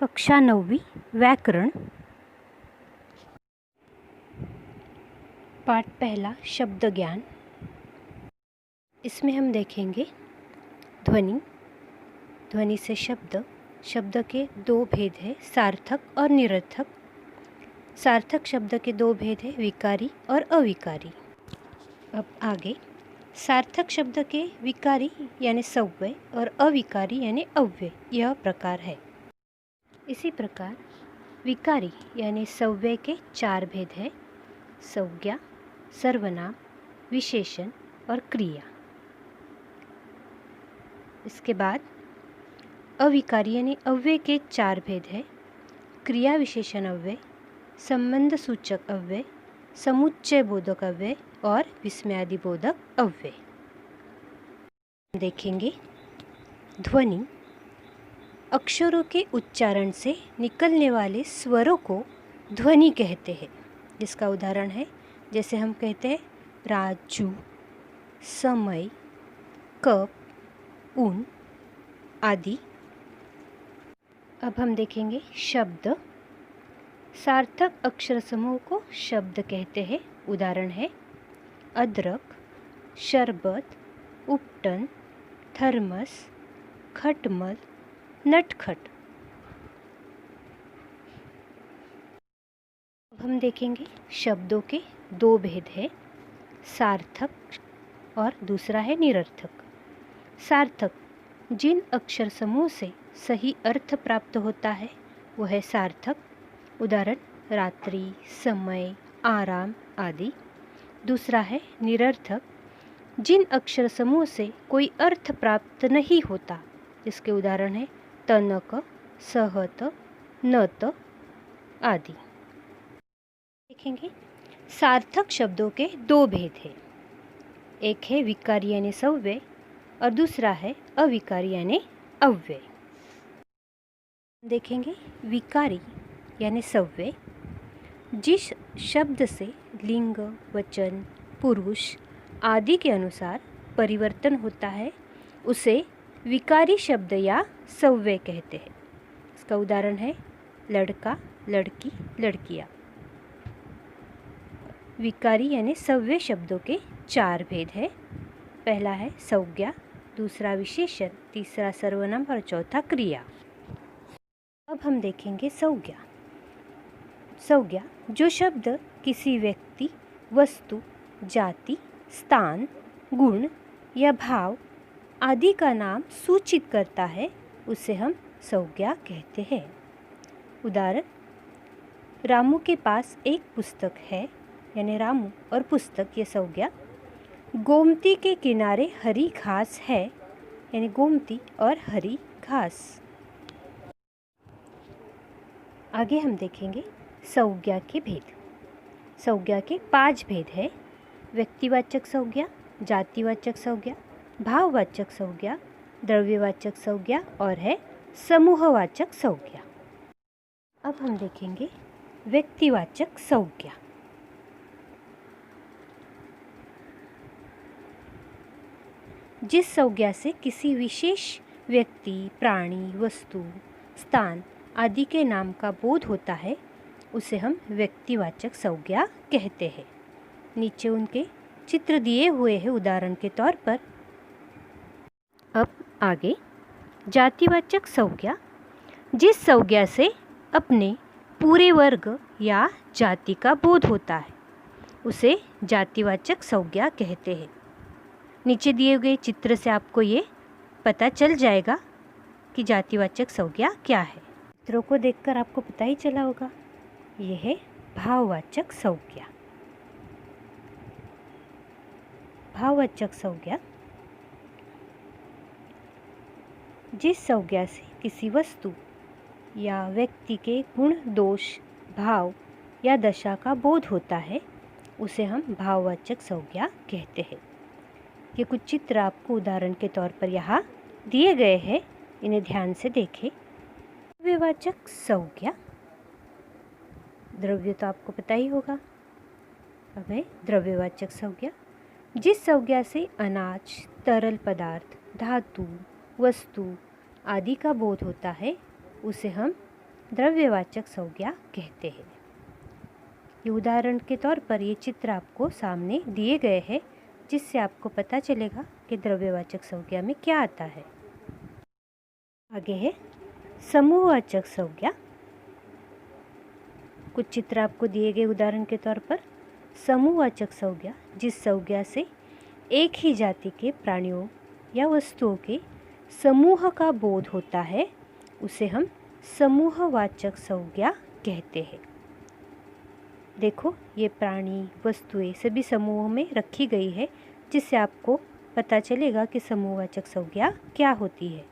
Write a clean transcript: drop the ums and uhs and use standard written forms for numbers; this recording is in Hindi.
कक्षा 9वीं व्याकरण। पाठ पहला शब्द ज्ञान। इसमें हम देखेंगे ध्वनि। ध्वनि से शब्द। शब्द के दो भेद हैं, सार्थक और निरर्थक। सार्थक शब्द के दो भेद हैं, विकारी और अविकारी। अब आगे सार्थक शब्द के विकारी यानी सव्यय और अविकारी यानी अव्यय यह प्रकार है। इसी प्रकार विकारी यानी सव्यय के चार भेद हैं, संज्ञा, सर्वनाम, विशेषण और क्रिया। इसके बाद अविकारी यानी अव्यय के चार भेद हैं, क्रिया विशेषण अव्यय, संबंध सूचक अव्यय, समुच्चय बोधक अव्यय और विस्मयादि बोधक अव्यय। देखेंगे ध्वनि। अक्षरों के उच्चारण से निकलने वाले स्वरों को ध्वनि कहते हैं। जिसका उदाहरण है, जैसे हम कहते हैं राजू, समय, कप, उन आदि। अब हम देखेंगे शब्द। सार्थक अक्षर समूह को शब्द कहते हैं। उदाहरण है अदरक, शरबत, उपटन, थर्मस, खटमल, नटखट। अब हम देखेंगे शब्दों के दो भेद हैं, सार्थक और दूसरा है निरर्थक। सार्थक जिन अक्षर समूह से सही अर्थ प्राप्त होता है वह है सार्थक। उदाहरण रात्रि, समय, आराम आदि। दूसरा है निरर्थक, जिन अक्षर समूह से कोई अर्थ प्राप्त नहीं होता। जिसके उदाहरण है तनक, सहत, नत आदि। देखेंगे सार्थक शब्दों के दो भेद हैं, एक है विकारी यानी सव्यय और दूसरा है अविकारी यानी अव्यय। देखेंगे विकारी यानी सव्यय जिस शब्द से लिंग, वचन, पुरुष आदि के अनुसार परिवर्तन होता है उसे विकारी शब्द या सव्यय कहते हैं। इसका उदाहरण है लड़का, लड़की, लड़कियाँ। विकारी यानी सव्यय शब्दों के चार भेद हैं। पहला है संज्ञा, दूसरा विशेषण, तीसरा सर्वनाम और चौथा क्रिया। अब हम देखेंगे संज्ञा। संज्ञा जो शब्द किसी व्यक्ति, वस्तु, जाति, स्थान, गुण या भाव आदि का नाम सूचित करता है उसे हम संज्ञा कहते हैं। उदाहरण रामू के पास एक पुस्तक है यानी रामू और पुस्तक ये संज्ञा। गोमती के किनारे हरी घास है यानी गोमती और हरी घास। आगे हम देखेंगे संज्ञा के भेद। संज्ञा के 5 भेद हैं, व्यक्तिवाचक संज्ञा, जातिवाचक संज्ञा, भाववाचक संज्ञा, द्रव्यवाचक संज्ञा और है समूहवाचक संज्ञा। अब हम देखेंगे व्यक्तिवाचक संज्ञा। जिस संज्ञा से किसी विशेष व्यक्ति, प्राणी, वस्तु, स्थान आदि के नाम का बोध होता है उसे हम व्यक्तिवाचक संज्ञा कहते हैं। नीचे उनके चित्र दिए हुए हैं उदाहरण के तौर पर। अब आगे जातिवाचक संज्ञा। जिस संज्ञा से अपने पूरे वर्ग या जाति का बोध होता है उसे जातिवाचक संज्ञा कहते हैं। नीचे दिए गए चित्र से आपको ये पता चल जाएगा कि जातिवाचक संज्ञा क्या है। चित्रों को देखकर आपको पता ही चला होगा, यह है भाववाचक संज्ञा। भाववाचक संज्ञा जिस संज्ञा से किसी वस्तु या व्यक्ति के गुण, दोष, भाव या दशा का बोध होता है उसे हम भाववाचक संज्ञा कहते हैं। ये कुछ चित्र आपको उदाहरण के तौर पर यहाँ दिए गए हैं, इन्हें ध्यान से देखें। द्रव्यवाचक संज्ञा। द्रव्य तो आपको पता ही होगा। अब है द्रव्यवाचक संज्ञा। जिस संज्ञा से अनाज, तरल पदार्थ, धातु, वस्तु आदि का बोध होता है उसे हम द्रव्यवाचक संज्ञा कहते हैं। ये उदाहरण के तौर पर ये चित्र आपको सामने दिए गए हैं, जिससे आपको पता चलेगा कि द्रव्यवाचक संज्ञा में क्या आता है। आगे है समूहवाचक संज्ञा। कुछ चित्र आपको दिए गए उदाहरण के तौर पर। समूहवाचक संज्ञा जिस संज्ञा से एक ही जाति के प्राणियों या वस्तुओं के समूह का बोध होता है, उसे हम समूहवाचक संज्ञा कहते हैं। देखो, ये प्राणी वस्तुएं सभी समूह में रखी गई है, जिससे आपको पता चलेगा कि समूहवाचक संज्ञा क्या होती है।